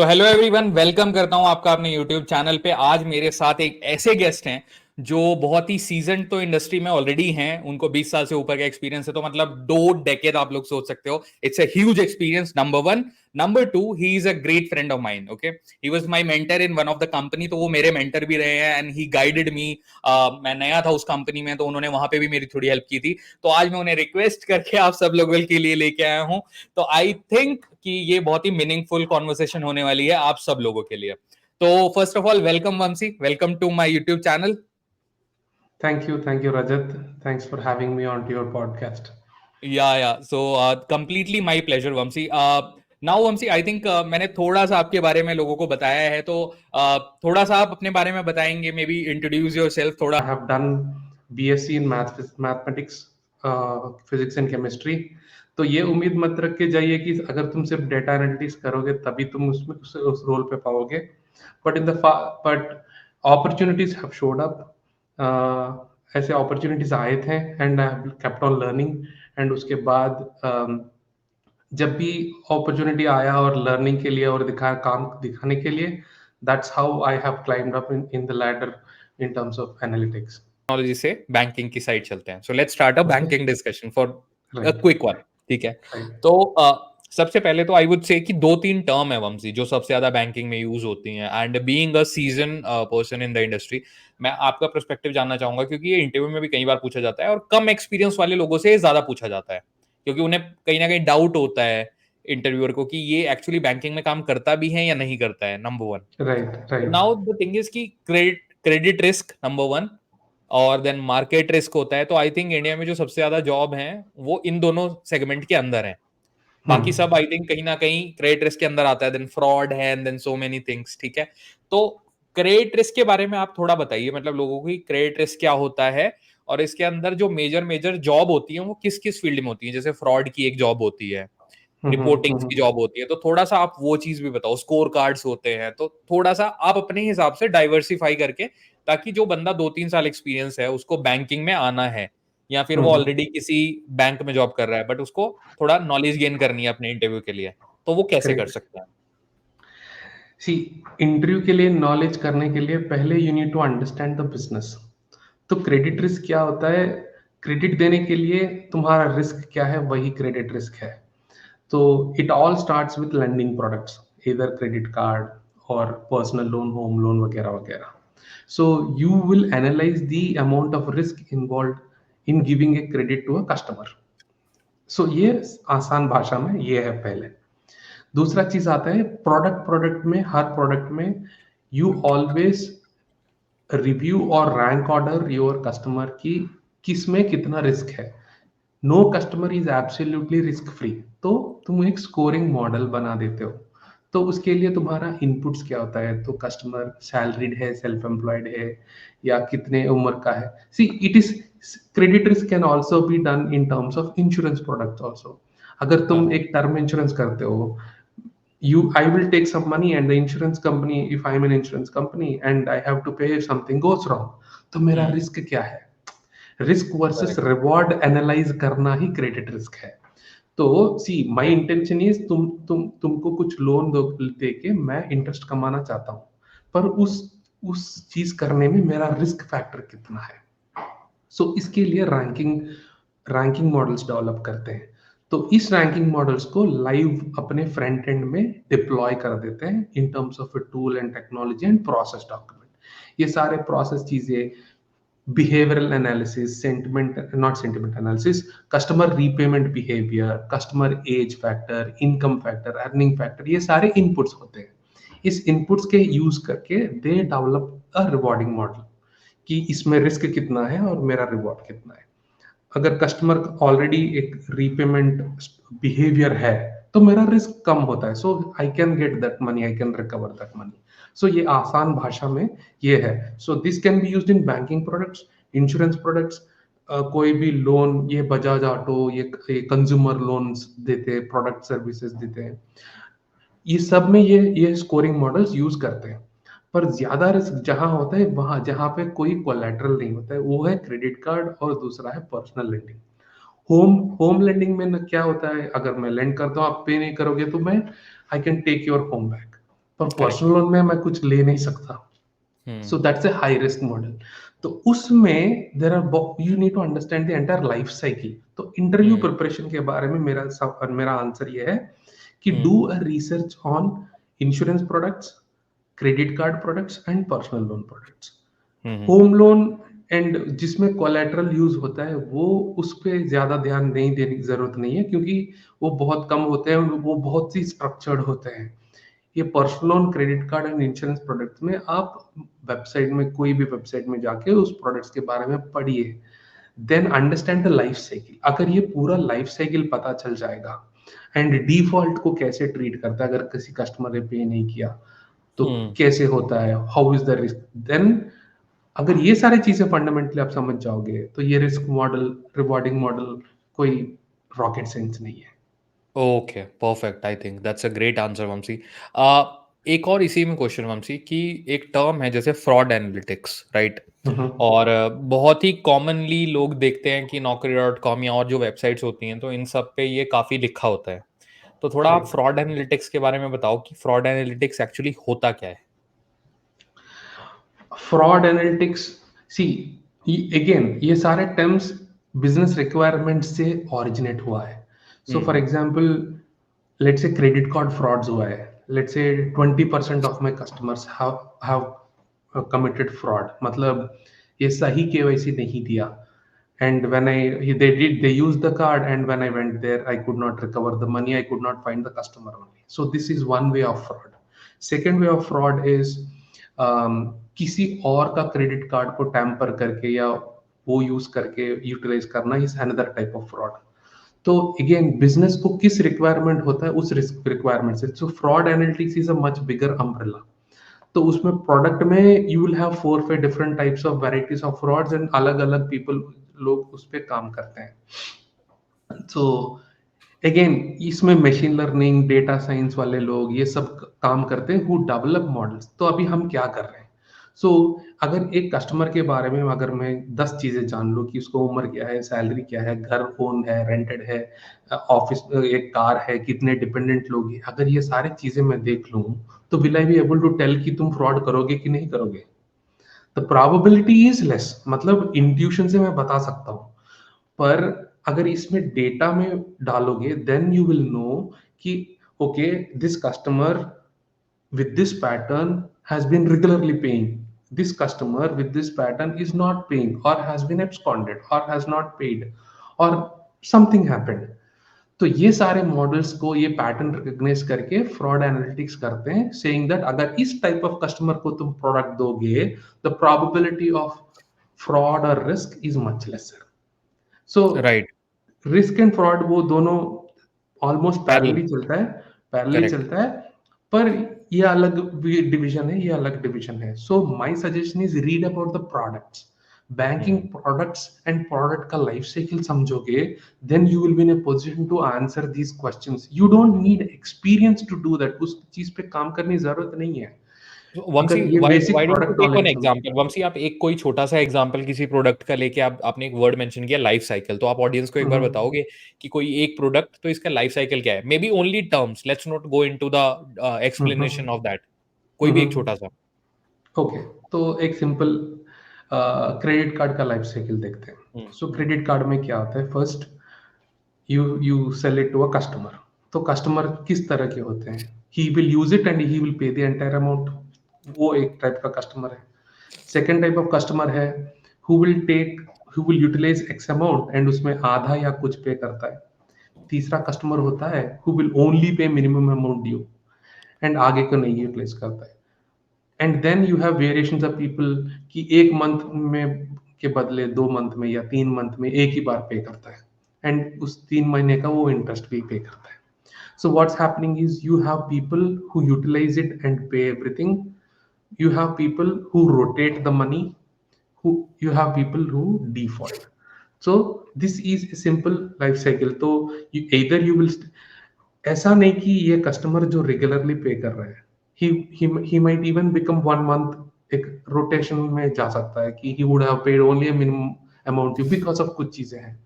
तो hello everyone, welcome करता हूं आपका अपने यूट्यूब चैनल पे। आज मेरे साथ एक ऐसे गेस्ट हैं जो बहुत ही सीजन तो इंडस्ट्री में ऑलरेडी हैं। उनको 20 साल से ऊपर का एक्सपीरियंस है, तो मतलब 2 डेकेड आप लोग सोच सकते हो। It's a huge experience, number one. Number two, he is a great friend of mine. Okay, he was my mentor in one of the company, तो वो मेरे मेंटर भी रहे हैं एंड ही गाइडेड मी। मैं नया था उस कंपनी में, तो उन्होंने वहां पे भी मेरी थोड़ी हेल्प की थी। तो आज मैं उन्हें रिक्वेस्ट करके आप सब लोगों के लिए लेके आया हूं। तो आई थिंक कि ये बहुत ही मीनिंगफुल कॉन्वर्सेशन होने वाली है आप सब लोगों के लिए। तो first of all, welcome Vamshi, welcome to my YouTube channel. Thank you, Rajat. Thanks for having me onto your podcast. Yeah so completely my pleasure Vamshi. Now Vamshi, I think मैंने थोड़ा सा आपके बारे में लोगों को बताया है, तो थोड़ा सा आप अपने बारे में बताएंगे। मे बी इंट्रोड्यूस योरसेल्फ थोड़ा। I have done BSc in mathematics, physics and chemistry. तो ये उम्मीद मत रख के जाइए कि अगर तुम सिर्फ डेटा एनालिटिक्स करोगे तभी तुम उसमें उस रोल पे पाओगे. But but opportunities have showed up. ऐसे अपॉर्चुनिटीज आए थे and I have kept on learning. And उसके बाद जब भी अपॉर्चुनिटी आया और लर्निंग के लिए और काम दिखाने के लिए, that's how I have climbed up in the ladder in terms of analytics. Technology से बैंकिंग की साइड चलते हैं। So let's start a okay. Banking discussion for a right. Quick one. ठीक है। राइट. तो सबसे पहले तो आई वुड से कि 2-3 टर्म है वंशी जो सबसे ज्यादा बैंकिंग में यूज होती हैं, and being a season person in the industry, मैं आपका पर्सपेक्टिव जानना चाहूंगा, क्योंकि ये इंटरव्यू में भी कई बार पूछा जाता है और कम एक्सपीरियंस वाले लोगों से ज्यादा पूछा जाता है, क्योंकि उन्हें कहीं ना कहीं डाउट होता है इंटरव्यूअर को कि ये एक्चुअली बैंकिंग में काम करता भी है या नहीं करता है, नंबर वन। राइट. तो right. Now the thing is कि क्रेडिट रिस्क नंबर वन, और देन मार्केट रिस्क होता है। तो आई थिंक इंडिया में जो सबसे ज्यादा जॉब है वो इन दोनों सेगमेंट के अंदर है। बाकी सब आई थिंक कहीं ना कहीं क्रेडिट रिस्क के अंदर आता है, देन फ्रॉड है, and then so many things. ठीक है। तो क्रेडिट रिस्क के बारे में आप थोड़ा बताइए, मतलब लोगों की क्रेडिट रिस्क क्या होता है, और इसके अंदर जो मेजर मेजर जॉब होती है वो किस किस फील्ड में होती है। जैसे फ्रॉड की एक जॉब होती है, रिपोर्टिंग्स की जॉब होती है, तो थोड़ा सा आप वो चीज भी बताओ। स्कोर कार्ड्स होते हैं, तो थोड़ा सा आप अपने हिसाब से डाइवर्सिफाई करके, ताकि जो बंदा 2-3 साल एक्सपीरियंस है उसको बैंकिंग में आना है, या फिर वो ऑलरेडी किसी बैंक में जॉब कर रहा है बट उसको थोड़ा नॉलेज गेन करनी है अपने इंटरव्यू के लिए, तो वो कैसे कर करेक्ट. सकता है। सी, इंटरव्यू के लिए नॉलेज करने के लिए पहले you need to understand the business. तो क्रेडिट रिस्क क्या होता है? क्रेडिट देने के लिए तुम्हारा रिस्क क्या है, वही क्रेडिट रिस्क है. तो it all starts with lending products, इधर क्रेडिट कार्ड और पर्सनल लोन, होम लोन वगैरह वगैरह. So you will analyse the amount of risk involve in giving a credit to a customer. So ये आसान भाषा में ये है पहले. दूसरा चीज आता है प्रोडक्ट में. हर प्रोडक्ट में यू ऑलवेज रिव्यू और रैंक ऑर्डर योर कस्टमर की किस में कितना रिस्क है. No customer is absolutely risk free. तो तुम एक स्कोरिंग मॉडल बना देते हो. तो उसके लिए तुम्हारा इनपुट्स क्या होता है? तो कस्टमर सैलरीड है, सेल्फ एम्प्लॉयड है, या कितने उम्र का है. See, it is credit risk can also be done in terms of insurance products also. अगर हाँ तुम हाँ। एक टर्म इंश्योरेंस करते हो, you I will take some money and the insurance company, if I'm an insurance company and I have to pay if something goes wrong, तो मेरा risk क्या है? Risk versus correct. Reward analyse करना ही credit risk है. तो सी, my intention is तुमको कुछ loan दो दे के मैं इंटरेस्ट कमाना चाहता हूँ, पर उस चीज करने में मेरा रिस्क फैक्टर कितना है. सो इसके लिए रैंकिंग मॉडल्स डेवलप करते हैं. तो इस रैंकिंग मॉडल्स को लाइव अपने फ्रंट एंड में डिप्लॉय कर देते हैं इन terms of tool and technology and process document. ये सारे प्रोसेस चीजें, behavioral analysis, not sentiment analysis, customer repayment behavior, customer age factor, income factor, earning factor, ये सारे inputs होते हैं. इस inputs के यूज करके they develop a rewarding model कि इसमें रिस्क कितना है और मेरा रिवॉर्ड कितना है. अगर कस्टमर ऑलरेडी एक रीपेमेंट बिहेवियर है तो मेरा रिस्क कम होता है. So I can get that money, I can recover that money. So ये आसान भाषा में ये है. So this can be used in banking products, insurance products, कोई भी लोन, ये बजाज ऑटो, ये कंज्यूमर लोन्स देते हैं, प्रोडक्ट सर्विसेज देते हैं. ये सब में ये स्कोरिंग मॉडल्स यूज करते हैं. पर ज्यादा रिस्क जहां होता है, वहां जहां पे कोई कोलैटरल नहीं होता है, वो है क्रेडिट कार्ड और दूसरा है personal lending. Home home lending में क्या होता है? अगर मैं लेंड करता हूँ, आप पे नहीं करोगे तो मैं I can take your home back. पर करेक्ट। पर्सनल लोन में मैं कुछ ले नहीं सकता। So that's a high risk model. तो उसमें there are you need to understand the entire life cycle. तो इंटरव्यू हम्म। प्रिपरेशन के बारे में मेरा आंसर ये है कि hmm. Do a research on insurance products, credit card products and personal loan products. Hmm. Home loan and जिसमें collateral use होता है वो उस पे ज्यादा ध्यान नहीं देने की जरूरत नहीं है, क्योंकि वो बहुत कम होते हैं, वो बहुत ही स्ट्रक्चर्ड होते हैं। ये personal loan, credit card and insurance products में आप वेबसाइट में, कोई भी वेबसाइट में जाके उस प्रोडक्ट्स के बारे में पढ़िए, then understand the life cycle. अगर ये पूरा लाइफ साइकिल पता चल जाएगा एंड डिफॉल्ट को कैसे ट्रीट करता है, अगर किसी कस्टमर ने पे नहीं किया तो हम्म। कैसे होता है, how is the risk, then अगर ये सारी चीजें फंडामेंटली आप समझ जाओगे तो ये रिस्क मॉडल, रिवॉर्डिंग मॉडल कोई रॉकेट साइंस नहीं है। Okay, perfect. I think that's a great answer Vamshi. एक और इसी में क्वेश्चन वंशी कि एक टर्म है जैसे फ्रॉड एनालिटिक्स, राइट? हम्म, और बहुत ही कॉमनली लोग देखते हैं कि naukri.com या और जो वेबसाइट्स होती हैं तो इन सब पे ये काफी लिखा होता है। तो थोड़ा आप राइट। फ्रॉड एनालिटिक्स के बारे में बताओ कि फ्रॉड एनालिटिक्स एक्चुअली होता क्या है? फ्रॉड एनालिटिक्स, सी अगेन ये सारे टर्म्स बिजनेस रिक्वायरमेंट से ओरिजिनेट हुआ है। So for hmm. Example, let's say credit card frauds हुआ है, let's say 20% of my customers have committed fraud, मतलब ये सही केवाईसी नहीं दिया, and when they used the card, and when I went there I could not recover the money, I could not find the customer only. So this is one way of fraud. Second way of fraud is किसी और का credit card को tamper करके या वो use करके utilise करना is another type of fraud. तो अगेन बिजनेस को किस रिक्वायरमेंट होता है उस रिस्क रिक्वायरमेंट से, so fraud analytics is a much bigger umbrella. तो उसमें प्रोडक्ट में you will have 4-5 different types of varieties of frauds and अलग अलग पीपल, लोग उस पे काम करते हैं। सो अगेन इसमें मशीन लर्निंग, डेटा साइंस वाले लोग ये सब काम करते हैं, हु डेवलप मॉडल्स। तो अभी हम क्या कर रहे हैं? सो अगर एक कस्टमर के बारे में अगर मैं 10 चीजें जान लूं कि उसको उम्र क्या है, सैलरी क्या है, घर ओन है, रेंटेड है, ऑफिस एक कार है, कितने डिपेंडेंट लोग हैं, अगर ये सारी चीजें मैं देख लूं तो will I be able to tell कि तुम फ्रॉड करोगे कि नहीं करोगे? द प्रोबेबिलिटी इज लेस, मतलब इंट्यूशन से मैं बता सकता हूँ। पर अगर इसमें डेटा में डालोगे देन यू विल नो कि okay, this customer with this pattern has been regularly paying, this customer with this pattern is not paying or has been absconded or has not paid or something happened। तो ये सारे models को ये pattern recognise करके fraud analytics करते हैं, saying that अगर इस टाइप ऑफ कस्टमर को तुम प्रोडक्ट दोगे द प्रोबेबिलिटी ऑफ फ्रॉड और risk is much laser. So right. Risk and fraud वो दोनों ऑलमोस्ट पैरेलल। पैरेलली चलता है, पैरेलली करेक्ट। चलता है। पर ये अलग डिवीजन है, ये अलग डिवीजन है। So my suggestion is read about the products, banking hmm. Products and product का लाइफ साइकिल समझोगे, then you will be in a position to answer these questions. You don't need experience to do that, उस चीज पे काम करने की जरूरत नहीं है। वंशी, अगर ये basic why don't you product take one knowledge समझ। एग्जांपल? वंशी, आप एक कोई छोटा सा एग्जांपल किसी प्रोडक्ट का लेके, आप आपने एक वर्ड मेंशन किया लाइफ साइकिल, तो आप ऑडियंस को एक बार हम्म, बताओगे कि कोई एक प्रोडक्ट तो इसका लाइफ साइकिल क्या है? May be only terms, let's not go into the hmm, explanation of that. कोई भी एक हम्म। छोटा सा। ओके, तो एक सिंपल क्रेडिट कार्ड का लाइफ साइकिल देखते हैं। सो हम्म। क्रेडिट कार्ड में क्या होता है? First you sell it to a customer. तो कस्टमर किस तरह के होते हैं? He will use it and he will pay the entire amount, वो एक टाइप का कस्टमर है। सेकेंड टाइप ऑफ कस्टमर है who will utilize x amount and उसमें आधा या कुछ पे करता है। तीसरा कस्टमर होता है who will only pay minimum amount due and आगे को नहीं यूटिलाइज करता है। And then you have variations of people कि एक मंथ में के बदले 2 मंथ में या 3 मंथ में एक ही बार पे करता है एंड उस 3 महीने का वो इंटरेस्ट भी पे करता है। So what's happening is you have people who utilize it and pay everything, you have people who rotate the money, who you have people who default। so this is a simple life cycle। तो either you will ऐसा नहीं कि ये customer जो regularly पे कर रहा है, he might even become 1 month एक रोटेशन में जा सकता है कि he would have paid only a minimum amount due because of कुछ चीजें हैं।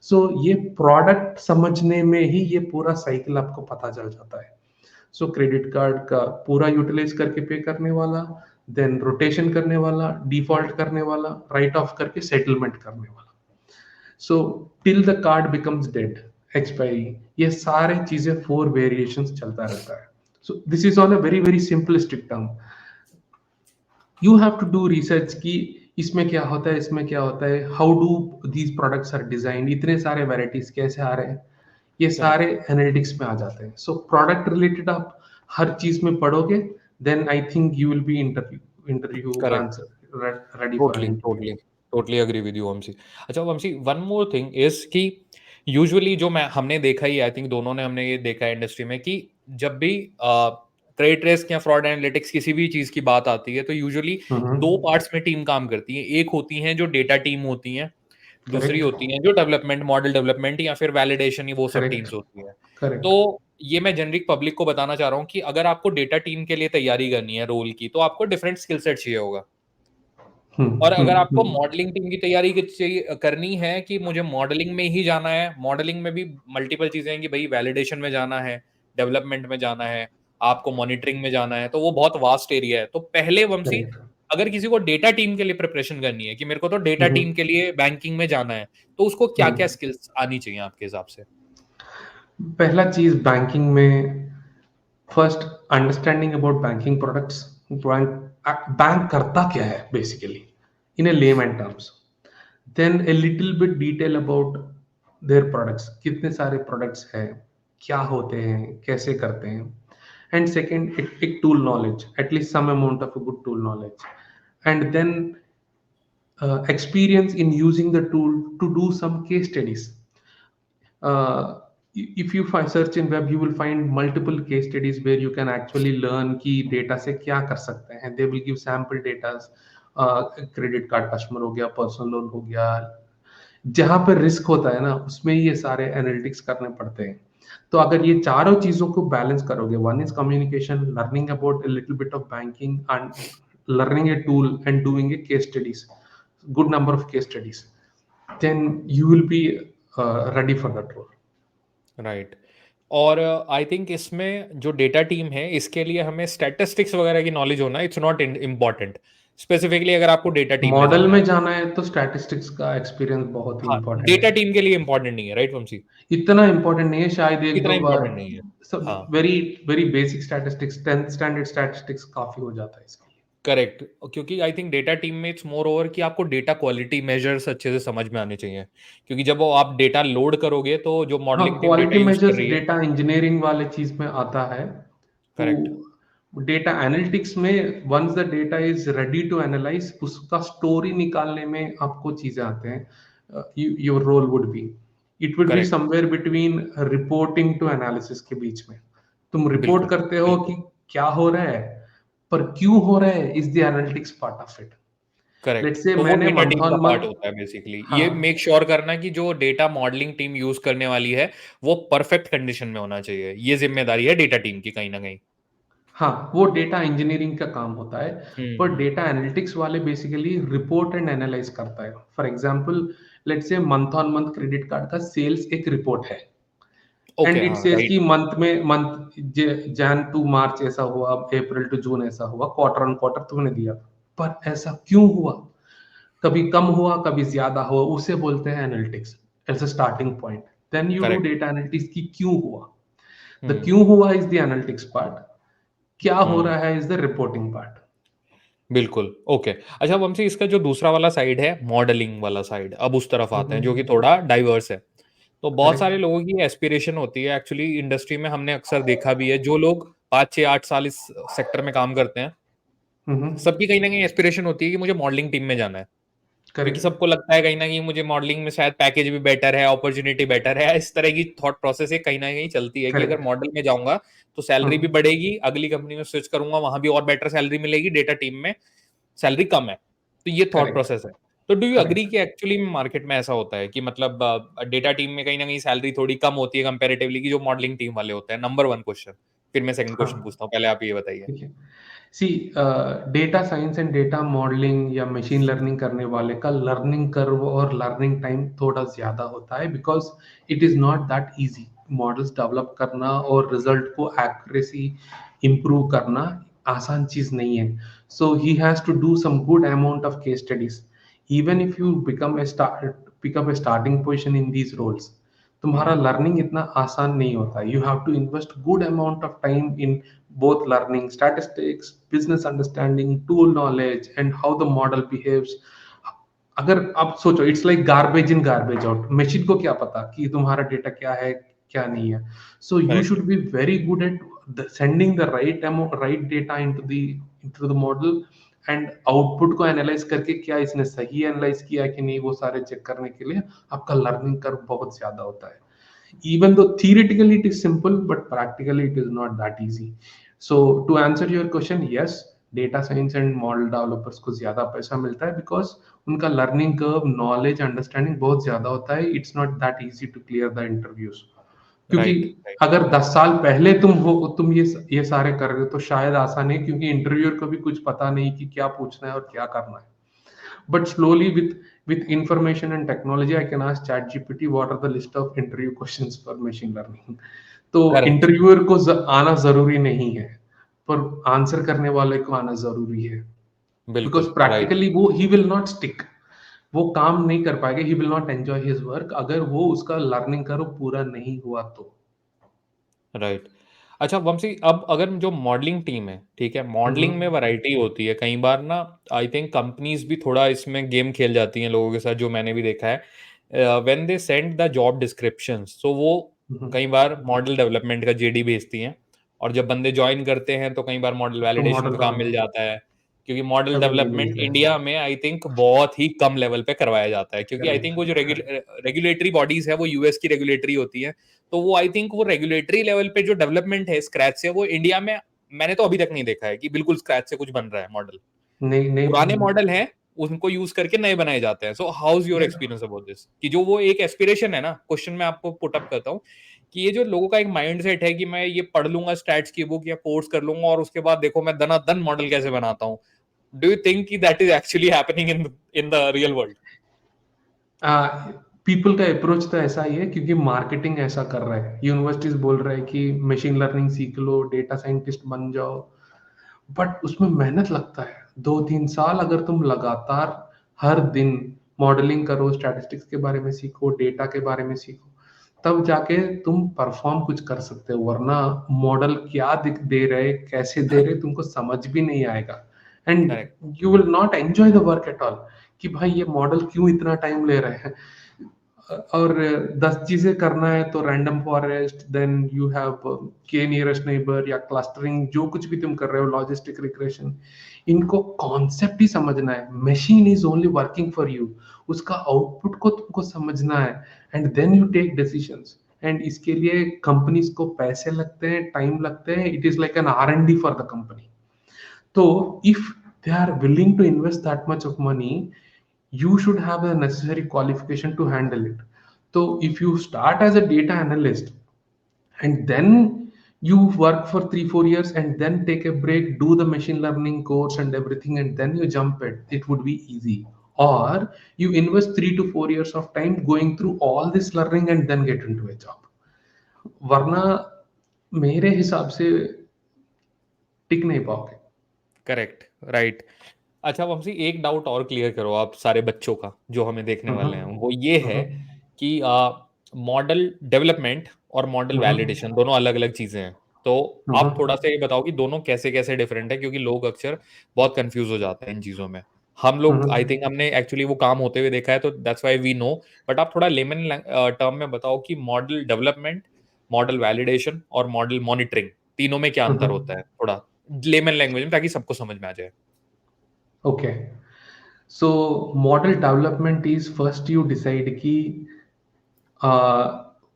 सो ये प्रोडक्ट समझने में ही ये पूरा साइकिल आपको पता चल जाता है। सो क्रेडिट कार्ड का पूरा यूटिलाइज करके पे करने वाला, देन रोटेशन करने वाला, डिफॉल्ट करने वाला, राइट ऑफ करके सेटलमेंट करने वाला। So till the card becomes dead, expiry, ये सारे चीजें 4 वेरिएशंस चलता रहता है। So this is on a very very simplistic term. You have to do research कि इसमें क्या होता है, इसमें क्या होता है, how do these products are design, इतने सारे वेराइटीज कैसे आ रहे हैं, ये सारे करेक्ट एनालिटिक्स में आ जाते हैं। सो प्रोडक्ट रिलेटेड आप हर चीज में पढ़ोगे, then I think you will be interview correct answer ready for totally an interview. Totally totally agree with you Vamshi. अच्छा Vamshi, one more thing is कि यूजुअली जो मैं हमने देखा ही, आई थिंक दोनों ने हमने ये देखा है इंडस्ट्री में कि जब भी क्रेडिट रिस्क या फ्रॉड एनालिटिक्स किसी भी चीज की बात आती है तो यूजुअली दो पार्ट्स में टीम काम करती है। एक होती है जो डेटा टीम होती है, दूसरी करेक्ट, होती है जो डेवलपमेंट, मॉडल डेवलपमेंट या फिर वैलिडेशन, ये वो सब करेक्ट, टीम्स होती है। करेक्ट। तो ये मैं जनरिक पब्लिक को बताना चाह रहा हूँ कि अगर आपको डेटा टीम के लिए तैयारी करनी है रोल की, तो आपको डिफरेंट स्किल सेट चाहिए होगा। और अगर आपको हम्म। मॉडलिंग टीम की तैयारी चाहिए करनी है कि मुझे मॉडलिंग में ही जाना है, मॉडलिंग में भी मल्टीपल चीजें हैं कि भाई वैलिडेशन में जाना है, डेवलपमेंट में जाना है, आपको मॉनिटरिंग में जाना है, तो वो बहुत वास्ट एरिया है। तो पहले वंशी, करेक्ट। अगर किसी को डेटा टीम के लिए प्रिपरेशन करनी है कि मेरे को तो डेटा टीम के लिए बैंकिंग में जाना है, तो उसको क्या क्या स्किल्स आनी चाहिए आपके हिसाब से? पहला चीज बैंकिंग में, first understanding about banking products. Bank करता क्या है basically in a layman terms, then a little bit detail about their products, कितने सारे प्रोडक्ट्स हैं, क्या होते हैं, कैसे करते हैं। एंड सेकेंड, एक tool knowledge, at least some amount of good tool knowledge. And then experience in using the tool to do some case studies. If you find search in web, you will find multiple case studies where you can actually learn कि data से क्या कर सकते हैं। They will give sample data, credit card customer हो गया, personal loan हो गया, जहां पर रिस्क होता है ना उसमें ये सारे एनालिटिक्स करने पड़ते हैं। तो अगर ये चारों चीजों को बैलेंस करोगे, one is communication, learning about A little bit of banking and learning a tool and doing a case studies, good number of case studies, then you will be ready for that role. Right. और I think इसमें जो data team है, इसके लिए हमें statistics वगैरह की knowledge होना इट्स नॉट इम्पॉर्टेंट, स्पेसिफिकली अगर आपको डेटा टीम में मॉडल जाना में है। जाना है तो स्टैटिस्टिक्स का एक्सपीरियंस बहुत ही हाँ, इंपॉर्टेंट डेटा है। टीम के लिए इंपॉर्टेंट नहीं है, राइट वंशी? इतना इंपॉर्टेंट नहीं है, शायद एक इतना दो बार, इंपॉर्टेंट नहीं है। सब हाँ, very very basic statistics, 10th standard statistics काफी हो जाता है इसके लिए। करेक्ट। क्योंकि आई थिंक डेटा टीम में इट्स मोर ओवर कि आपको डेटा क्वालिटी मेजर्स अच्छे से समझ में आने चाहिए, क्योंकि जब वो आप डेटा लोड करोगे तो जो हाँ, modelling team data quality use कर मेजर्स रही है। डेटा इंजीनियरिंग वाले चीज में आता है। करेक्ट वो डेटा एनालिटिक्स में once the data is ready to analyse, उसका स्टोरी निकालने में आपको चीजें आते हैं। Your role would be, it would be correct. Somewhere between reporting to analysis के बीच में। तुम रिपोर्ट बिल्कुल करते हो बिल्कुल। कि क्या हो रहा है, पर क्यों हो रहा है is the analytics part of it. Correct, let's say तो वो मैंने डेटा मंथ टीम का ऑन पार्ट मंथ, होता है बेसिकली, हाँ ये मेक श्योर करना कि जो डेटा मॉडलिंग टीम यूज करने वाली है वो परफेक्ट कंडीशन में होना चाहिए, ये जिम्मेदारी है डेटा टीम की कहीं ना कहीं। हाँ, वो डेटा इंजीनियरिंग का काम होता है। पर हम्म। डेटा एनालिटिक्स वाले बेसिकली रिपोर्ट एंड एनालाइज करता है। For example, let's say month on month credit card का सेल्स एक रिपोर्ट है, ओके, एंड इट हाँ सेज राइट। कि मंथ जैन टू मार्च ऐसा हुआ, अप्रैल टू जून ऐसा हुआ, क्वार्टर ऑन क्वार्टर तुमने दिया, पर ऐसा क्यों हुआ, कभी कम हुआ, कभी ज्यादा हुआ, उसे बोलते हैं analytics as a starting point. Then you do correct. Data analytics की क्यों हुआ। The hmm. क्यों हुआ इज द एनालिटिक्स पार्ट, क्या हो हम्म। रहा है इज द रिपोर्टिंग पार्ट। बिल्कुल ओके। अच्छा वंशी, इसका जो दूसरा वाला साइड है, मॉडलिंग वाला साइड, अब उस तरफ आते हैं जो कि थोड़ा डाइवर्स है। तो बहुत करेक्ट। सारे लोगों की एस्पिरेशन होती है एक्चुअली, इंडस्ट्री में हमने अक्सर देखा भी है, जो लोग 5 6 8 साल इस सेक्टर में काम करते हैं, सबकी कहीं ना कहीं एस्पिरेशन होती है कि मुझे मॉडलिंग टीम में जाना है। क्योंकि करेक्ट। सबको लगता है कहीं ना कहीं मुझे मॉडलिंग में शायद पैकेज भी बेटर है, अपॉर्चुनिटी बेटर है, इस तरह की थॉट प्रोसेस है कहीं ना कहीं चलती है कि अगर करेक्ट। मॉडल में जाऊंगा तो सैलरी भी बढ़ेगी, अगली कंपनी में स्विच करूंगा वहां भी और बेटर सैलरी मिलेगी, डेटा टीम में सैलरी कम है। तो ये थॉट करेक्ट। प्रोसेस है। तो डू यू अग्री करेक्ट। कि एक्चुअली मार्केट में ऐसा होता है कि मतलब डेटा टीम में कहीं ना कहीं सैलरी थोड़ी कम होती है कंपेरेटिवली की जो मॉडलिंग टीम वाले होते हैं? Number one question. फिर मैं सेकंड क्वेश्चन हाँ, पूछता हूँ, पहले आप ये बताइए। ठीक है। See, data science and data modelling या मशीन लर्निंग करने वाले का लर्निंग कर्व और लर्निंग टाइम थोड़ा ज्यादा होता है, because it is not that easy. Models develop करना और रिजल्ट को एक्यूरेसी improve करना आसान चीज नहीं है. So he has to do some good amount of case studies. Even if you pick up a starting position in these roles, तुम्हारा learning इतना आसान नहीं होता. You have to invest good amount of time in both learning statistics, business understanding, tool knowledge, and how the model behaves. अगर आप सोचो, it's like garbage in garbage out. Machine को क्या पता कि तुम्हारा डेटा क्या है क्या नहीं है. So you Correct. Should be very good at sending the right data into the model and output को एनालाइज करके क्या इसने सही एनालाइज किया कि नहीं, वो सारे चेक करने के लिए आपका लर्निंग कर्व बहुत ज्यादा होता है. Even though theoretically it is simple, but practically it is not that easy. So to answer your question, yes, data science and model developers को ज्यादा पैसा मिलता है because उनका learning curve, knowledge, understanding बहुत ज्यादा होता है. It's not that easy to clear the interviews. क्योंकि Right. Right. अगर 10 साल पहले तुम ये सारे कर रहे हो तो शायद आसान है, क्योंकि इंटरव्यूअर को भी कुछ पता नहीं कि क्या पूछना है और क्या करना है. But slowly with information and technology, I can ask ChatGPT what are the list of interview questions for machine learning. तो Correct. इंटरव्यूअर को आना जरूरी नहीं है, पर आंसर करने वाले को आना जरूरी है. बिकॉज बिल्कुल. Right. प्रैक्टिकली वो ही विल नॉट स्टिक, वो काम नहीं कर पाएगा, he will not enjoy his work अगर वो उसका लर्निंग करो पूरा नहीं हुआ तो. राइट. अच्छा वंशी, अब अगर जो मॉडलिंग टीम है, ठीक है, मॉडलिंग में वैरायटी होती है कई बार ना. आई थिंक कंपनीज भी थोड़ा इसमें गेम खेल जाती हैं लोगों के साथ, जो मैंने भी देखा है. When they send the job descriptions, तो वो कई बार मॉडल डेवलपमेंट का जेडी भेजती हैं, और जब बंदे ज्वाइन करते हैं तो कई बार मॉडल तो वैलिडेशन मॉडल का काम मिल जाता है. क्योंकि मॉडल कभी नहीं डेवलपमेंट मिलता है. इंडिया में आई थिंक बहुत ही कम लेवल पे करवाया जाता है, क्योंकि आई थिंक वो जो करेक्ट. रेगुलेटरी बॉडीज है वो यूएस की रेगुलेटरी होती है. तो वो आई थिंक वो रेगुलेटरी लेवल पे जो डेवलपमेंट है स्क्रैच से, वो इंडिया में मैंने तो अभी तक नहीं देखा है कि बिल्कुल स्क्रैच से कुछ बन रहा है मॉडल. नहीं नहीं. पुराने मॉडल हैं, उनको यूज करके नए बनाए जाते हैं. So how is your experience about this, कि जो वो एक एस्पिरेशन है ना, क्वेश्चन मैं आपको पुट अप करता हूँ, कि ये जो लोगों का एक माइंडसेट है कि मैं ये पढ़ लूंगा स्टैट्स की बुक या कोर्स कर लूंगा और उसके बाद देखो मैं दनादन मॉडल कैसे बनाता हूँ. डू यू थिंक कि that is actually happening in the real world? People का अप्रोच तो ऐसा ही है, क्योंकि मार्केटिंग ऐसा कर रहा है. यूनिवर्सिटीज बोल रहे हैं कि मशीन लर्निंग सीख लो, डेटा साइंटिस्ट बन जाओ, बट उसमें मेहनत लगता है. 2-3 साल अगर तुम लगातार हर दिन मॉडलिंग करो, स्टैटिस्टिक्स के बारे में सीखो, डेटा के बारे में सीखो, तब जाके तुम परफॉर्म कुछ कर सकते हो. वरना मॉडल क्या दिख दे रहे, कैसे दे रहे, तुमको समझ भी नहीं आएगा. And correct. You will not enjoy the work at all, कि भाई ये मॉडल क्यों इतना टाइम ले रहे हैं. और 10 चीजें करना है तो random forest, then you have K nearest neighbour या क्लस्टरिंग, जो कुछ भी तुम कर रहे हो, लॉजिस्टिक रिग्रेशन, इनको कॉन्सेप्ट ही समझना है. Machine is only working for you, उसका आउटपुट को तुमको समझना है, and then you take decisions. And इसके लिए कंपनीज को पैसे लगते हैं, टाइम लगते हैं. It is like an R&D for the company. तो if they are willing to invest that much of money, you should have the necessary qualification to handle it. So if you start as a data analyst and then you work for 3-4 years and then take a break, do the machine learning course and everything, and then you jump it would be easy. Or you invest 3 to 4 years of time going through all this learning and then get into a job. वरना मेरे हिसाब से टिक नहीं पाओगे. Correct. Right. अच्छा वंशी, एक doubt और clear करो आप सारे बच्चों का जो हमें देखने वाले हैं. वो ये है कि मॉडल डेवलपमेंट और मॉडल वैलिडेशन दोनों अलग अलग चीजें हैं. तो आप थोड़ा सा ये बताओ कि दोनों कैसे कैसे डिफरेंट है, क्योंकि लोग अक्सर बहुत कंफ्यूज हो जाते हैं इन चीजों में. हम लोग आई थिंक हमने एक्चुअली वो काम होते हुए देखा है, तो that's why we know. But आप थोड़ा लेमन टर्म में बताओ कि मॉडल डेवलपमेंट, मॉडल वैलिडेशन और मॉडल मॉनिटरिंग, तीनों में क्या अंतर होता है, थोड़ा लेमन लैंग्वेज में, ताकि सबको समझ में आ जाए. Okay. So model development is first you decide कि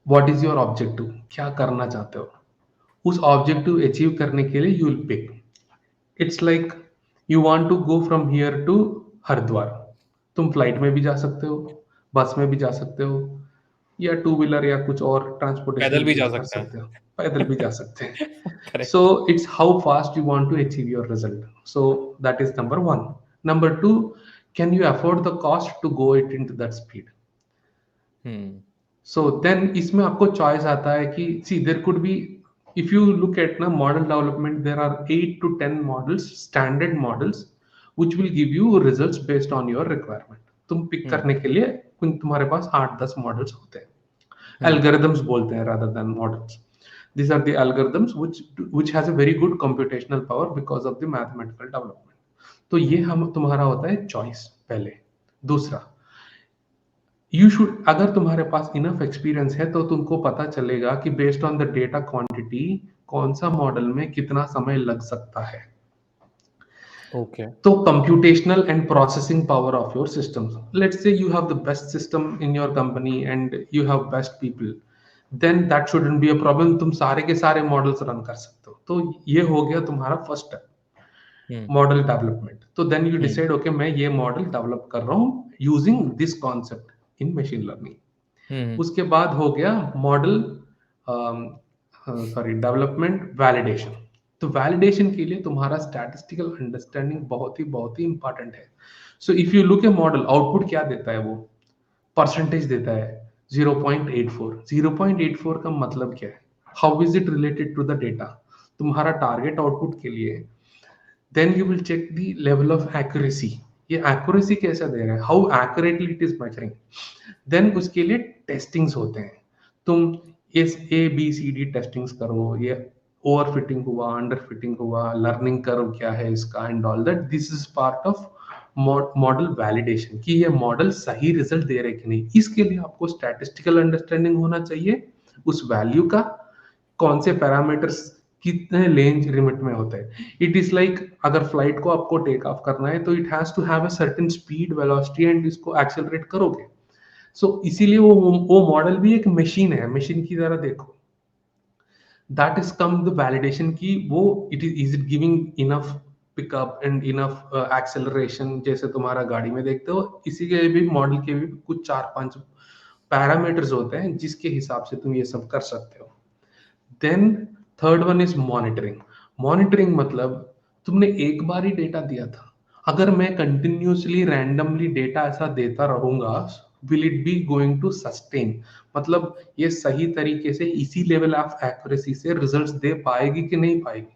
what is your objective, क्या करना चाहते हो. उस ऑब्जेक्टिव अचीव करने के लिए you will pick. It's like you want to go from here to Haridwar. तुम फ्लाइट में भी जा सकते हो, बस में भी जा सकते हो, या टू व्हीलर या कुछ और ट्रांसपोर्टेशन पैदल भी जा यूज कर सकता सकते है. हो, पैदल भी जा सकते हैं. So correct. it's how fast you want to achieve your result. So that is number one. Number two, can you afford the cost to go it into that speed? Hmm. So then इसमें आपको choice आता है कि see there could be, if you look at ना model development, there are 8 to 10 models, standard models which will give you results based on your requirement. तुम pick hmm करने के लिए तुम्हारे पास 8-10 मॉडल्स होते हैं। हम्म Algorithms बोलते हैं rather than models. These are the algorithms which has a very good computational power because of the mathematical development. तो ये हम तुम्हारा होता है चॉइस पहले। दूसरा, यू शुड, अगर तुम्हारे पास इनफ एक्सपीरियंस है तो तुमको पता चलेगा कि based on the data quantity कौन सा मॉडल में कितना समय लग सकता है। ओके तो computational and processing power of your systems, let's say you have the best system in your company and you have best people, then that shouldn't be a problem, तुम सारे के सारे मॉडल्स रन कर सकते हो। तो ये हो गया तुम्हारा first step, hmm model development. तो then you hmm decide okay मैं ये मॉडल डेवलप कर रहा हूँ using this concept in machine learning. Hmm उसके बाद हो गया मॉडल, सॉरी, डेवलपमेंट वैलिडेशन। तो वैलिडेशन के लिए तुम्हारा स्टैटिस्टिकल अंडरस्टैंडिंग बहुत ही इंपॉर्टेंट है। So if you look a model, output क्या देता है वो? परसेंटेज देता है 0.84। 0.84 का मतलब क्या है? How is it related to the data? तुम्हारा टारगेट आउटपुट के लिए then you will check the level of accuracy. ये एक्यूरेसी कैसा दे रहा है, how accurately it is measuring. देन उसके लिए टेस्टिंग्स होते हैं। तुम इस ABCD टेस्टिंग्स करो, ये ओवर फिटिंग हुआ, अंडर फिटिंग हुआ, लर्निंग कर्व क्या है इसका, and all that. This is part of model validation कि ये मॉडल सही रिजल्ट दे रहे कि नहीं। इसके लिए आपको स्टैटिस्टिकल अंडरस्टैंडिंग होना चाहिए उस वैल्यू का, कौन से पैरामीटर्स कितने रेंज लिमिट में होते हैं। इट इज लाइक अगर फ्लाइट को आपको टेक ऑफ करना है तो it has to have a certain speed, velocity, and इसको एक्सेलरेट करोगे। इसीलिए वो मॉडल भी एक मशीन है, मशीन की तरह देखो। That is come the validation की वो is it giving enough pickup and enough acceleration, जैसे तुम्हारा गाड़ी में देखते हो। इसी के भी मॉडल के भी कुछ 4-5 पैरामीटर्स होते हैं जिसके हिसाब से तुम ये सब कर सकते हो। Then third one is monitoring. Monitoring मतलब तुमने एक बार ही डेटा दिया था, अगर मैं कंटिन्यूसली रैंडमली डेटा ऐसा देता रहूंगा, will it be going to sustain? मतलब ये सही तरीके से इसी लेवल ऑफ एक्यूरेसी से रिजल्ट्स दे पाएगी कि नहीं पाएगी?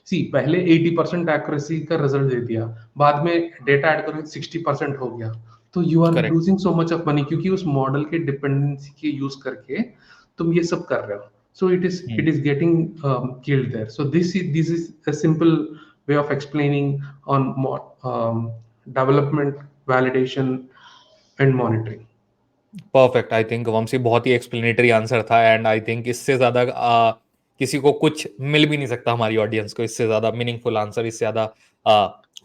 सी पहले 80% एक्यूरेसी का रिजल्ट दे दिया, बाद में डेटा ऐड करो 60% हो गया, तो you are correct losing so much of money, क्योंकि उस मॉडल के डिपेंडेंसी के यूज करके तुम ये सब कर रहे हो। So it is getting killed there. So this is a simple way of explaining on development, validation, and monitoring. Perfect. I think Vamshi बहुत ही एक्सप्लेनेटरी आंसर था, एंड आई थिंक इससे ज्यादा किसी को कुछ मिल भी नहीं सकता, हमारी ऑडियंस को इससे ज्यादा मीनिंगफुल आंसर, इससे ज्यादा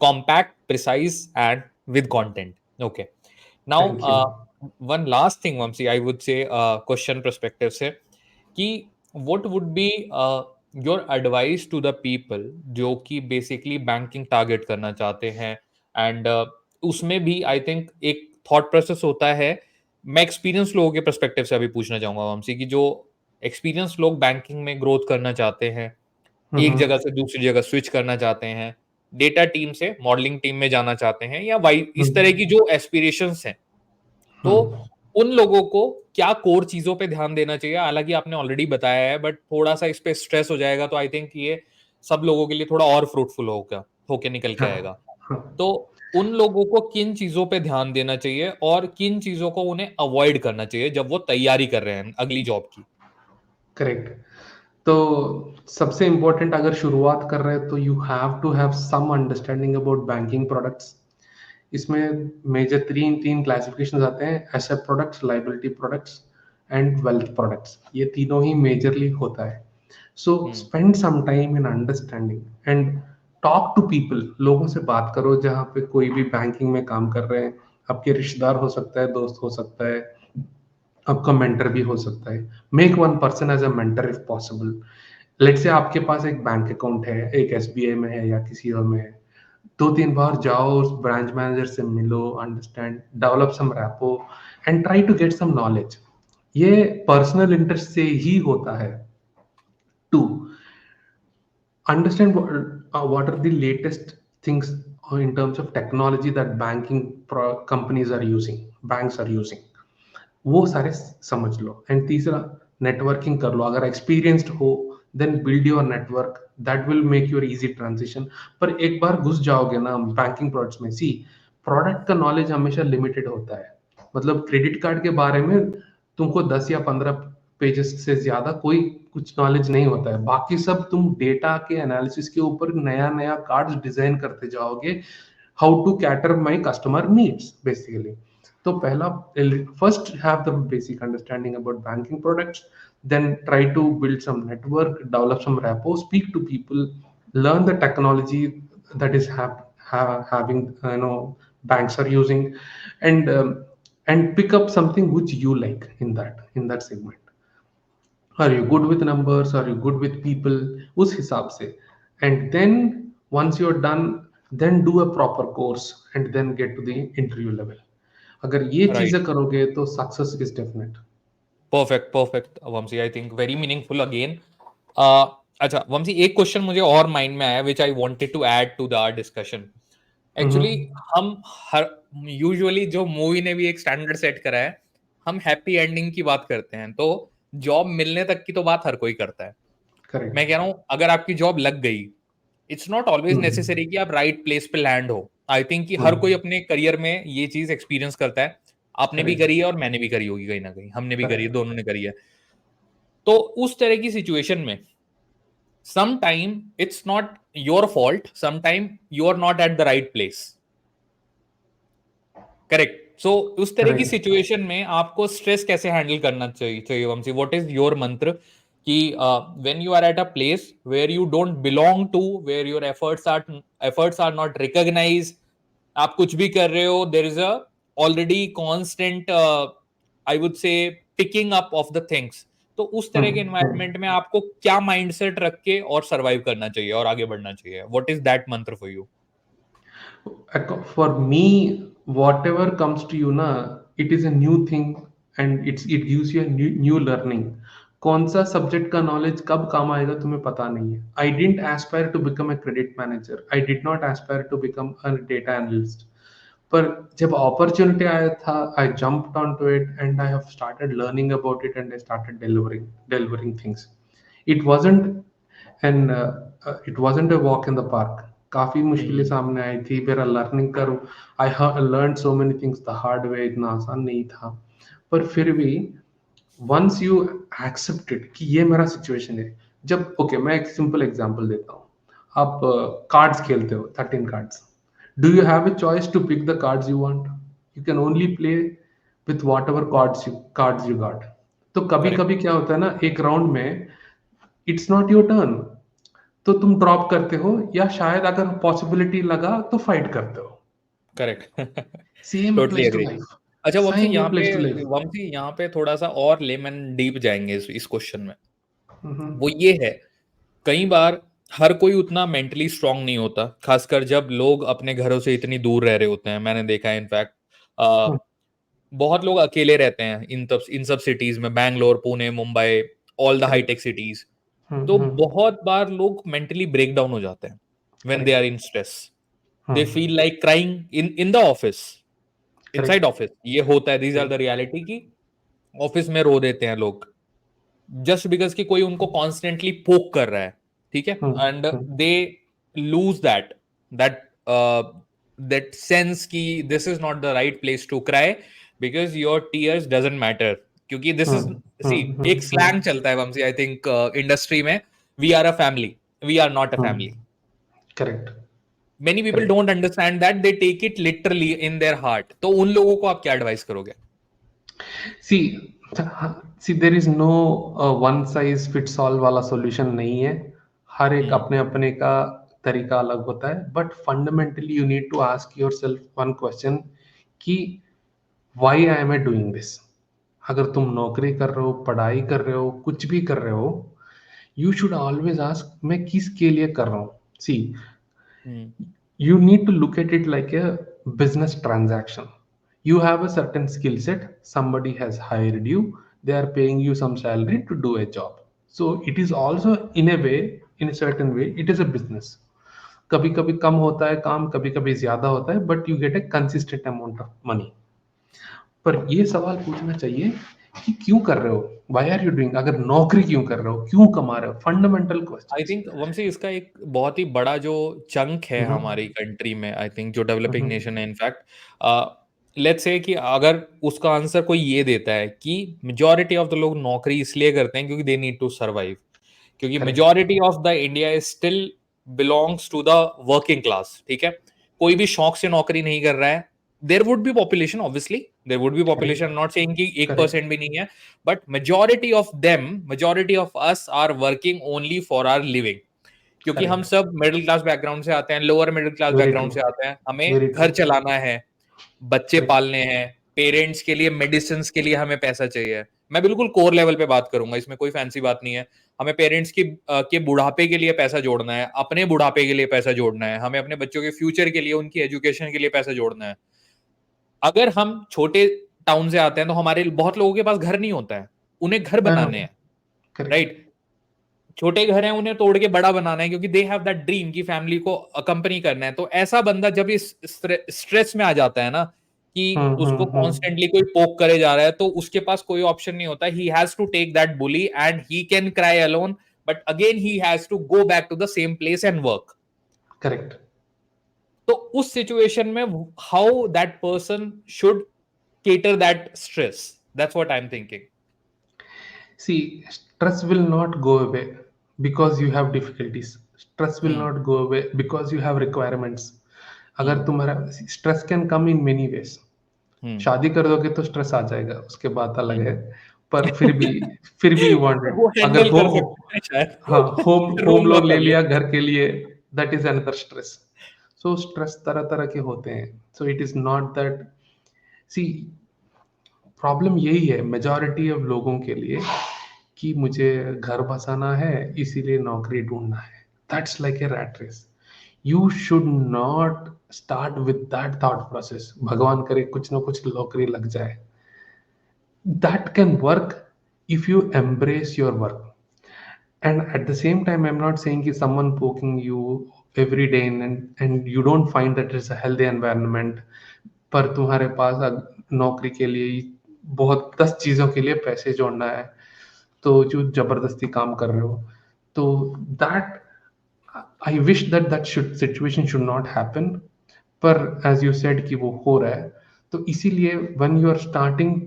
compact, precise and with content. Okay, now Thank you. One last thing Vamshi, I would say question perspective से कि what would be your advice to the people जो कि बेसिकली बैंकिंग टारगेट करना चाहते हैं, एंड उसमें भी आई थिंक एक थॉट प्रोसेस होता है। मैं एक्सपीरियंस लोगों के पर्सपेक्टिव से अभी पूछना चाहूंगा वंशी कि जो एक्सपीरियंस लोग बैंकिंग में ग्रोथ करना चाहते हैं, एक Mm-hmm. जगह से दूसरी जगह स्विच करना चाहते हैं, डेटा टीम से मॉडलिंग टीम में जाना चाहते हैं, या वाई इस तरह की जो एस्पिरेशंस हैं, तो उन लोगों को क्या कोर चीजों पे ध्यान देना चाहिए? हालांकि आपने ऑलरेडी बताया है, बट थोड़ा सा इस पे स्ट्रेस हो जाएगा तो आई थिंक ये सब लोगों के लिए थोड़ा और फ्रूटफुल होगा, होके निकल के आएगा। तो उन लोगों को किन चीजों पे ध्यान देना चाहिए और किन चीजों को उन्हें अवॉइड करना चाहिए जब वो तैयारी कर रहे हैं अगली जॉब की? करेक्ट। तो सबसे इम्पोर्टेंट अगर शुरुआत कर रहे हैं तो you have to have some understanding about banking products. इसमें मेजर तीन तीन क्लासिफिकेशन आते हैं: asset products, liability products, and wealth products. ये तीनों ही मेजरली होता है। So spend some time in understanding and talk to people. लोगों से बात करो जहाँ पे कोई भी बैंकिंग में काम कर रहे हैं। आपके रिश्तेदार हो सकता है, दोस्त हो सकता है, आपका मेंटर भी हो सकता है। Make one person as a mentor if possible. Late से आपके पास एक बैंक अकाउंट है, एक SBI में है या किसी और में है, 2-3 बार जाओ, उस ब्रांच मैनेजर से मिलो, understand, develop some rapport, and try to get some knowledge. ये पर्सनल इंटरेस्ट से ही होता है। To, understand what are the latest things in terms of technology that banking companies are using, banks are using. वो सारे समझ लो। And तीसरा, networking कर लो, अगर एक्सपीरियंस्ड हो then build your network, that will make your easy transition. पर एक बार घुस जाओगे ना बैंकिंग प्रोडक्ट्स में, सी प्रोडक्ट का नॉलेज हमेशा लिमिटेड होता है। मतलब क्रेडिट कार्ड के बारे में तुमको 10 या 15 पेजेस से ज्यादा कोई कुछ नॉलेज नहीं होता है, बाकी सब तुम डेटा के एनालिसिस के ऊपर नया नया कार्ड डिजाइन करते जाओगे, how to cater my customer needs basically. तो पहला, first have the basic understanding about banking products, then try to build some network, develop some rapport, speak to people, learn the technology that is having banks are using, and pick up something which you like in that segment. Are you good with numbers, are you good with people, उस हिसाब से। and then once you're done, then do a proper course and then get to the interview level। अगर ये right, चीजें करोगे तो success is definite. Perfect perfect Vamshi, I think very meaningful again. अच्छा वंशी, एक क्वेश्चन मुझे और माइंड में आया which I wanted to add to the discussion. Actually हम हर यूजुअली जो मूवी ने भी एक स्टैंडर्ड सेट करा है, हम हैप्पी एंडिंग की बात करते हैं, तो जॉब मिलने तक की तो बात हर कोई करता है। मैं कह करेक्ट। रहा हूं अगर आपकी जॉब लग गई, इट्स नॉट ऑलवेज नेसेसरी कि आप राइट प्लेस पे लैंड हो। आई थिंक कि हर कोई अपने करियर में ये चीज एक्सपीरियंस करता है। आपने भी करेक्ट। करी है और मैंने भी करी होगी, कहीं ना कहीं हमने भी करी है, करेक्ट। दोनों ने करी है। तो उस तरह की सिचुएशन में some time it's not your fault, some time you are not at the right place. Correct. So उस तरह की करेक्ट। सिचुएशन में आपको स्ट्रेस कैसे हैंडल करना चाहिए वंशी? व्हाट इज योर मंत्र कि when you are at a place where you don't belong to, where your efforts are not recognise, आप कुछ भी कर रहे हो, there is a already constant I would say picking up of the things, तो उस तरह के एनवायरनमेंट में आपको क्या माइंडसेट रख के और सरवाइव करना चाहिए और आगे बढ़ना चाहिए? व्हाट इज दैट मंत्र for you? For me, whatever comes to you na, it is a new thing, and it gives you a new learning। कौन सा सब्जेक्ट का नॉलेज कब काम आएगा तुम्हें पता नहीं है। I didn't aspire to become a credit manager, I did not aspire to become a data analyst, पर जब अपॉर्चुनिटी आया था, I jumped on to it and I have started learning about it and I started delivering things। it wasn't it wasn't a walk in the park। काफी मुश्किलें सामने आई थी, मेरा learning करो, I learn so many things the hard way, इतना आसान नहीं था। पर फिर भी वंस यू एक्सेप्टेड कि ये मेरा सिचुएशन है, जब ओके मैं एक सिंपल एग्जांपल देता हूँ। आप कार्ड्स खेलते हो, 13 cards, do you have a choice to pick the cards you want? You can only play with whatever cards you got. तो कभी करेक्ट कभी क्या होता है ना, एक राउंड में इट्स नॉट योर टर्न, तो तुम ड्रॉप करते हो, या शायद अगर पॉसिबिलिटी लगा तो फाइट करते हो। Correct same totally applies to agree. Life. अच्छा Vamshi, same applies to life. यहाँ पे थोड़ा सा और लेमन डीप जाएंगे इस क्वेश्चन में। वो ये है, कई बार हर कोई उतना मेंटली स्ट्रांग नहीं होता, खासकर जब लोग अपने घरों से इतनी दूर रह रहे होते हैं। मैंने देखा है इनफैक्ट बहुत लोग अकेले रहते हैं इन सब सिटीज में, Bangalore, Pune, Mumbai, all the correct. High tech cities. तो बहुत बार लोग मेंटली ब्रेक डाउन हो जाते हैं when they correct. Are in stress. They feel like crying in the office, inside correct. Office ये होता है। दीज आर द रियलिटी की ऑफिस में रो देते हैं लोग जस्ट बिकॉज कि कोई उनको कॉन्स्टेंटली पोक कर रहा है, ठीक है, and they lose that that sense कि this is not the right place to cry because your tears doesn't matter. क्योंकि दिस इज, सी एक स्लैंग चलता है वंशी, आई थिंक इंडस्ट्री में, we are a family, we are not a family. Correct. Many people correct. Don't understand that, they take it literally in their heart. तो उन लोगों को आप क्या एडवाइस करोगे? See C there is no one size fits all वाला solution नहीं है। हर एक हम्म अपने अपने का तरीका अलग होता है, but fundamentally you need to ask yourself one question कि why I am I doing this. अगर तुम नौकरी कर रहे हो, पढ़ाई कर रहे हो, कुछ भी कर रहे हो, यू शुड ऑलवेज आस्क मैं किसके लिए कर रहा हूँ। सी हम्म you need to look at it like a business transaction। you have a certain skill set, somebody has hired you, they are paying you some salary to do a job, so it is also in a way, in a certain way it is a business। कभी कभी कम होता है काम, कभी कभी ज्यादा होता है, but you get a consistent amount of money। पर ये सवाल पूछना चाहिए कि क्यों कर रहे हो, वाई आर यू डूइंग, अगर नौकरी क्यों कर रहे हो, क्यों कमा रहे हो, फंडामेंटल आई क्वेश्चंस। थिंक वंशी इसका एक बहुत ही बड़ा जो चंक है हमारी कंट्री में, आई थिंक जो डेवलपिंग नेशन है इनफैक्ट, लेट्स से कि अगर उसका आंसर कोई ये देता है कि मेजॉरिटी ऑफ द लोग नौकरी इसलिए करते हैं क्योंकि दे नीड टू सर्वाइव, क्योंकि correct. Majority of the India is still belongs to the working class, ठीक है, कोई भी शौक से नौकरी नहीं कर रहा है। There would be population, obviously there would be correct. Population, not saying कि करेक्ट। 1% भी नहीं है, but majority of us are working only for are living, क्योंकि हम करेक्ट। सब मिडिल क्लास बैकग्राउंड से आते हैं, lower middle class very true. Background से आते हैं, हमें वेरी ट्रू। घर चलाना है, बच्चे करेक्ट। पालने हैं, पेरेंट्स के लिए मेडिसिन के लिए हमें पैसा चाहिए। मैं बिल्कुल कोर लेवल पे बात करूंगा, इसमें कोई फैंसी बात नहीं है। हमें पेरेंट्स की के बुढ़ापे के लिए पैसा जोड़ना है, अपने बुढ़ापे के लिए पैसा जोड़ना है, हमें अपने बच्चों के फ्यूचर के लिए, उनकी एजुकेशन के लिए पैसा जोड़ना है। अगर हम छोटे टाउन से आते हैं तो हमारे बहुत लोगों के पास घर नहीं होता है, उन्हें घर बनाने हैं, करेक्ट। राइट। छोटे घर हैं, उन्हें तोड़ के बड़ा बनाना है, क्योंकि दे हैव दैट ड्रीम की फैमिली को अकंपनी करना है। तो ऐसा बंदा जब इस स्ट्रेस में आ जाता है ना, कि उसको कॉन्स्टेंटली कोई पोक करे जा रहा है, तो उसके पास कोई ऑप्शन नहीं होता, he has to take that bully and he can cry alone, but again he has to go back to the same place and work. Correct. तो उस सिचुएशन में how that person should cater that stress, that's what I'm thinking. See, stress will not go away because you have difficulties. Stress will Hmm. not go away because you have requirements. अगर Hmm. तुम्हारा stress can come in many ways, Hmm. शादी कर दोगे तो stress आ जाएगा, उसके बात अलग Hmm. है। पर फिर भी यू वांट इट। वो अगर हैंडल हो कर सकते हैं हाँ, शायद। होम होम रूम लो लोन ले कर लो। लिया घर के लिए, that is another stress. So stress तरह तरह के होते हैं, so it is not that. See, problem यही है मेजॉरिटी ऑफ लोगों के लिए कि मुझे घर बसाना है इसीलिए नौकरी ढूंढना है। That's like a rat race. You should not start with that thought process, भगवान करे कुछ ना कुछ नौकरी लग जाए। That can work if you embrace your work, and at the same time I'm not saying कि someone poking you every day and you don't find that it's a healthy environment, पर तुम्हारे पास नौकरी के लिए ही बहुत 10 चीजों के लिए पैसे जोड़ना है, तो जो जबरदस्ती काम कर रहे हो, तो that I wish that that should situation should not happen. पर एज यू सेड कि वो हो रहा है, तो इसीलिए when you are starting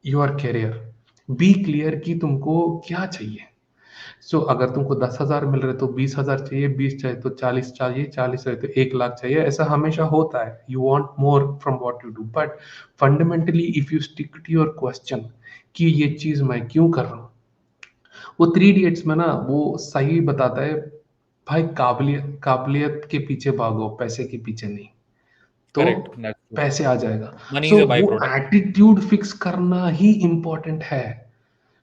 your career, be clear कि तुमको क्या चाहिए। अगर तुमको 10,000 मिल रहे तो 20,000 चाहिए, 20 चाहिए तो 40 चाहिए, 40 चाहिए तो 1 लाख चाहिए, ऐसा हमेशा होता है। You want more from what you do, but fundamentally if you stick to your question कि ये चीज मैं क्यों कर रहा हूँ, वो 3 इडियट्स में ना वो सही बताता है, भाई काबिलियत काबिलियत के पीछे भागो, पैसे के पीछे नहीं, तो करेक्ट, that's true. पैसे आ जाएगा। Money is a वो byproduct. एटीट्यूड फिक्स करना ही इम्पोर्टेंट है।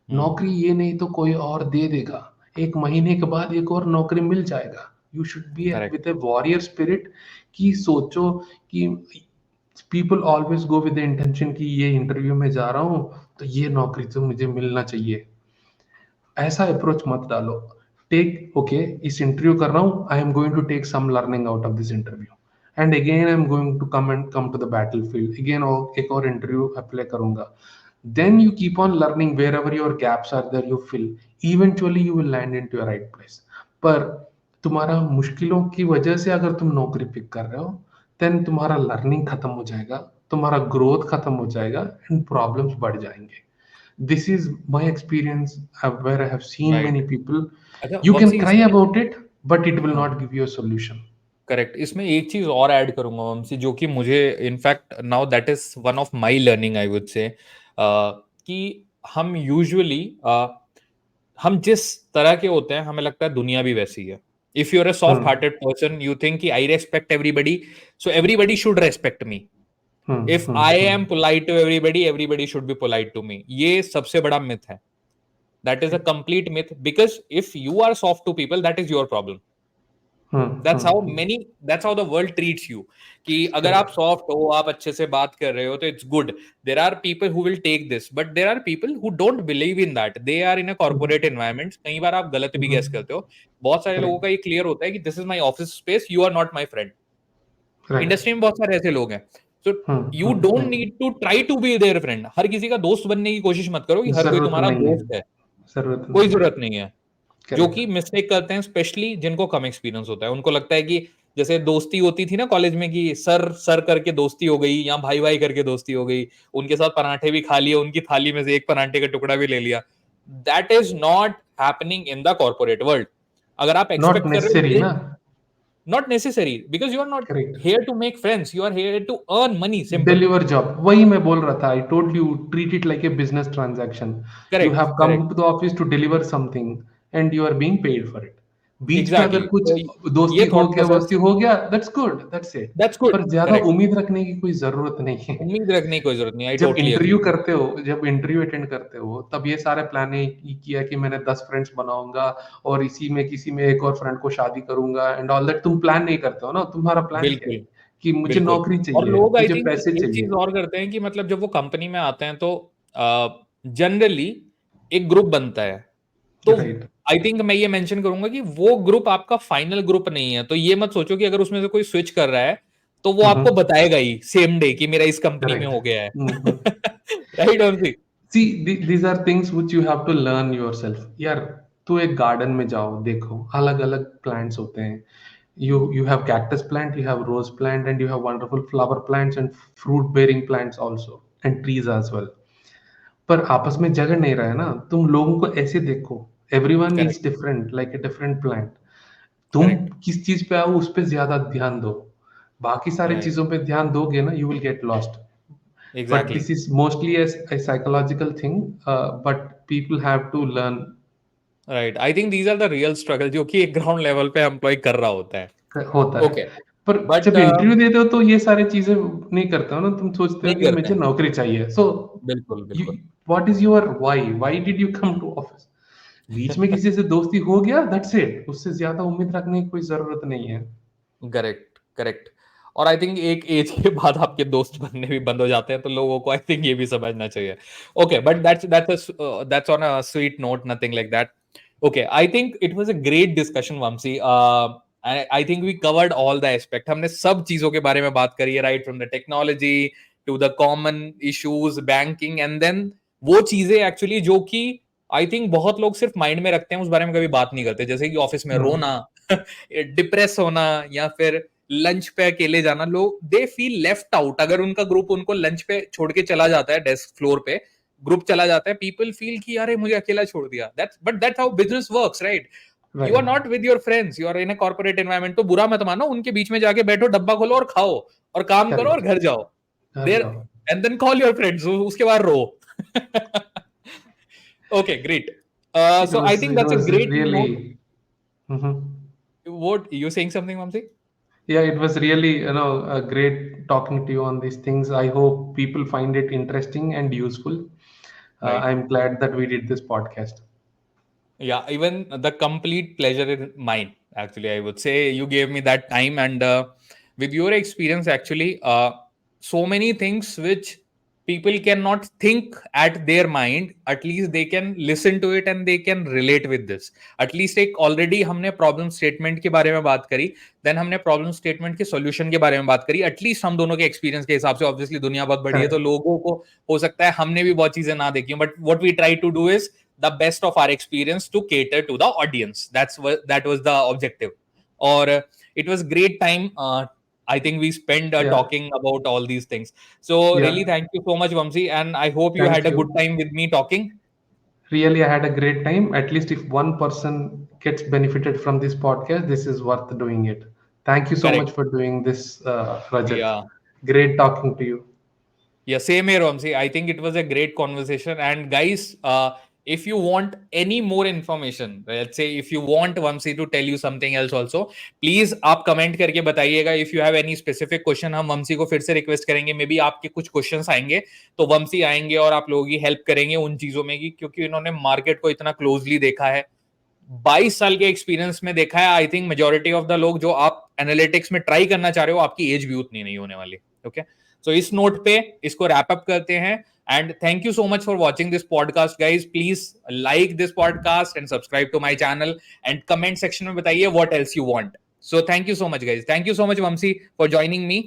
Hmm. नौकरी ये नहीं तो कोई और दे देगा, 1 महीने के बाद एक और नौकरी मिल जाएगा। You should be Correct. With A warrior spirit, कि सोचो कि people always go with the intention कि ये इंटरव्यू में जा रहा हूँ तो ये नौकरी तो मुझे मिलना चाहिए। ऐसा अप्रोच मत डालो। टेक ओके, इस इंटरव्यू कर रहा हूँ, I am going to take some learning out of this interview, and again I am going to come to the battlefield again, और एक और इंटरव्यू अप्लाई करूंगा। Then you keep on learning, wherever your gaps are there you fill, eventually you will land into your right place। पर तुम्हारा मुश्किलों की वजह से अगर तुम नौकरी पिक कर रहे हो, then तुम्हारा लर्निंग खत्म हो जाएगा, तुम्हारा ग्रोथ खत्म हो जाएगा, एंड प्रॉब्लम्स बढ़ जाएंगे। This is my experience where I have seen Right. many people। अच्छा You can वंशी cry इसमें, about it, but it will हाँ not give you a solution। Correct, इसमें एक चीज और ऐड करूंगा वंशी, जो कि मुझे in fact now that is one of my learning I would से, कि हम यूजुअली हम जिस तरह के होते हैं हमें लगता है दुनिया भी वैसी है। If you are a soft hmm. Hearted person you think कि I respect everybody, so everybody should respect me. Hmm. If hmm. I am hmm. Polite to everybody, everybody should be polite to me. ये सबसे बड़ा myth है, that is a complete myth, because if you are soft to people that is your problem. That's how many, that's how the world treats you, कि अगर आप correct. Soft हो, आप अच्छे से बात कर रहे हो तो it's good. There are people who will take this, but there are people who don't believe in that, they are in a corporate environment. कई बार आप गलत भी गेस करते हो। बहुत सारे लोगों का करेक्ट। ये क्लियर होता है कि this is my office space, you are not my friend. Right. Industry में बहुत सारे ऐसे लोग हैं। So you don't need to try to be their friend. हर किसी का दोस्त बनने की कोशिश मत करो कि हर कोई जरूरत तुम्हारा नहीं है, दोस्त है, जरूरत कोई नहीं है। जरूरत नहीं है। जो करेक्ट। कि मिस्टेक करते हैं स्पेशली जिनको कम एक्सपीरियंस होता है, उनको लगता है कि जैसे दोस्ती होती थी ना कॉलेज में कि सर सर करके दोस्ती हो गई या भाई भाई करके दोस्ती हो गई, उनके साथ पराठे भी खा लिए, उनकी थाली में से एक पराठे का टुकड़ा भी ले लिया। That is not happening in the corporate world. अगर आप नॉट एक्सपेक्ट कर रहे हो नेसेसरी ना। Not necessary, because you are not correct. Here to make friends, you are here to earn money, simple. Deliver job, वही मैं बोल रहा था। I told you treat it like a business transaction. You correct have come correct to the office to deliver something and you are being paid for it. बीच में अगर exactly. कुछ तो दोस्ती ये हो थॉट गया, प्रोसेस, वस्ती हो गया, that's good, that's it. That's good. पर ज्यादा करेक्ट, उम्मीद रखने की कोई जरूरत नहीं है। उम्मीद रखने की कोई जरूरत नहीं, आई जब टोटली एग्री। इंटरव्यू करते हो, जब इंटरव्यू अटेंड करते हो, तब ये सारे प्लान किया कि मैंने 10 फ्रेंड्स बनाऊंगा और इसी में किसी में एक और फ्रेंड को शादी करूंगा एंड ऑल दैट। तुम प्लान नहीं करते हो ना। तुम्हारा प्लान क्या है बिल्कुल कि मुझे बिल्कुल। नौकरी और चाहिए, लोग आई मुझे थिंक पैसे एक चीज चाहिए। और करते हैं कि मतलब जब वो कंपनी में आते हैं तो जनरली एक ग्रुप बनता है। तो राइट। आई थिंक मैं ये मेंशन करूंगा कि वो ग्रुप आपका फाइनल ग्रुप नहीं है। तो ये मत सोचो कि अगर उसमें से कोई स्विच कर रहा है तो वो आपको बताएगा ही सेम डे कि मेरा इस कंपनी में हो गया है। करेक्ट। राइट ऑनसी। See, these are things which you have to learn yourself. यार, तू एक गार्डन में जाओ, देखो अलग अलग प्लांट्स होते हैं। you have cactus plant, you have rose plant, and you have wonderful flower plants and fruit bearing plants also, and trees as well. पर आपस में जगह नहीं रहा है ना। तुम लोगों को ऐसे देखो, everyone is correct different, like a different plant. तुम करेक्ट किस चीज पे आओ उस पे ज्यादा ध्यान दो। बाकी सारी राइट चीजों पे ध्यान दोगे ना, you will get lost. But exactly this is mostly a psychological thing, but people have to learn। Right. I think these are the real struggle जो कि एक ग्राउंड लेवल पे एम्प्लॉय कर रहा होता है। होता है। ओके पर बट जब इंटरव्यू देते हो तो ये सारी चीजें नहीं करते हो ना। तुम सोचते हो नहीं कि करते मुझे हैं। नौकरी चाहिए। सो बिल्कुल बिल्कुल। What is your why did you come to office? बीच में किसी से दोस्ती हो गया, दैट्स इट। उससे ज्यादा उम्मीद रखने की कोई जरूरत नहीं है। Correct correct. और आई थिंक एक एज के बाद आपके दोस्त बनने भी बंद हो जाते हैं, तो लोगों को आई थिंक ये भी समझना चाहिए। Okay but that's on a sweet note, nothing like that. Okay I think it was a great discussion Vamshi. I think we covered all the aspect, हमने सब चीजों के बारे में बात करी है, right from the technology to the common issues banking, and then वो चीजें एक्चुअली जो कि आई थिंक बहुत लोग सिर्फ माइंड में रखते हैं, उस बारे में कभी बात नहीं करते, जैसे कि ऑफिस में रोना, डिप्रेस होना, या फिर लंच पे अकेले जाना। लोग दे फील लेफ्ट आउट अगर उनका ग्रुप उनको लंच पे छोड़ के चला जाता है, डेस्क फ्लोर पे ग्रुप चला जाता है, पीपल फील कि अरे मुझे अकेला छोड़ दिया। That's but that's how business works, right? You are right. Not with your friends, you are in a corporate environment. तो बुरा मत मानो, उनके बीच में जाके बैठो, डब्बा खोलो और खाओ और काम करो और करेक्ट। घर जाओ। घर देर जाओ। And then call your friends, उसके बाद रो। Okay great. So I think it that's a was great really. Note. What you saying something, Mamsi? Yeah, it was really, great talking to you on these things. I hope people find it interesting and useful. Right. I'm glad that we did this podcast. Yeah, even the complete pleasure is mine. Actually, I would say you gave me that time, and with your experience, actually, so many things which people cannot think at their mind, at least they can listen to it and they can relate with this. At least एक already हमने problem statement के बारे में बात करी, then हमने problem statement के solution के बारे में बात करी। At least हम दोनों के experience के हिसाब से, obviously दुनिया बहुत बड़ी है, तो Correct. लोगों को हो सकता है हमने भी बहुत चीजें ना देखी हो, but what we try to do is the best of our experience to cater to the audience. That was the objective. Or it was great time. I think we spent Yeah. talking about all these things. So really, Yeah. thank you so much, Vamsi, and I hope you Thank had a good you. time with me talking. Really, I had a great time. At least if one person gets benefited from this podcast, this is worth doing it. Thank you so Correct. much for doing this, Rajat. Yeah. Great talking to you. Yeah, same here, Vamsi. I think it was a great conversation. And guys, if you want any more information, let's say if you want Vamsi to tell you something else also, please आप comment करके बताइएगा। If you have any specific question, हम वंशी को फिर से request करेंगे। May be आपके कुछ क्वेश्चंस आएंगे तो वंशी आएंगे और आप लोगों की हेल्प करेंगे उन चीजों में की, क्योंकि इन्होंने मार्केट को इतना क्लोजली देखा है, 22 साल के एक्सपीरियंस में देखा है। I think majority of the लोग जो आप एनालिटिक्स में ट्राई करना चाह रहे हो, आपकी एज भी उतनी नहीं होने वाली। ओके, सो इस नोट पे इसको रैप अप करते हैं। And thank you so much for watching this podcast guys. Please like this podcast and subscribe to my channel, and comment section में बताइए what else you want. So thank you so much guys, thank you so much Vamshi for joining me.